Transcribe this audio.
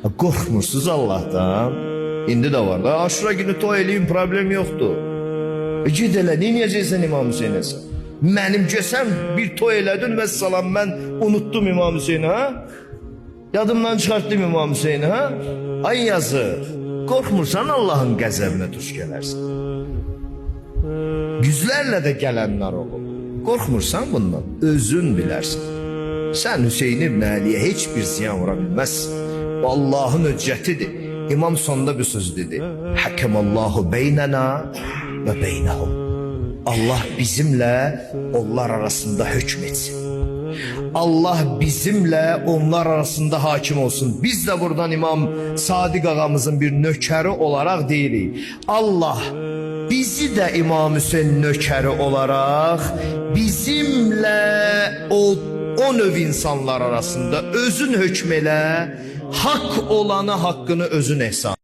Qorxmursuz Allah'tan. İndi de var da Aşura günü toy eləyin, problem yoxdur. Gid elə, neyəcəksən İmam Hüseynə sən? Mənim gösəm bir toy elədin və salam mən unuttum İmam Hüseynə, ha? Yadımdan çıxartdım İmam Hüseynə, ha? Ay yazıq, qorxmursan Allah'ın qəzəbinə tuş gələrsən. Yüzlərlə də gələnlər olub. Qorxmursan bundan, özün bilərsən. Sən Hüseyin ibn Əliyə heç bir ziyan vura bilməzsin. Allah'ın hüccətidir. İmam sonunda bir söz dedi. Hakemallahu beynena ve beynehum. Allah bizimle onlar arasında hükmetsin. Allah bizimle onlar arasında hakim olsun. Biz de buradan İmam Sadiq ağamızın bir nökeri olarak deyirik. Allah bizi de İmam Hüseyin nökeri olarak bizimle o növ insanlar arasında özün hükmeyle hak olanı hakkını özün ehsan.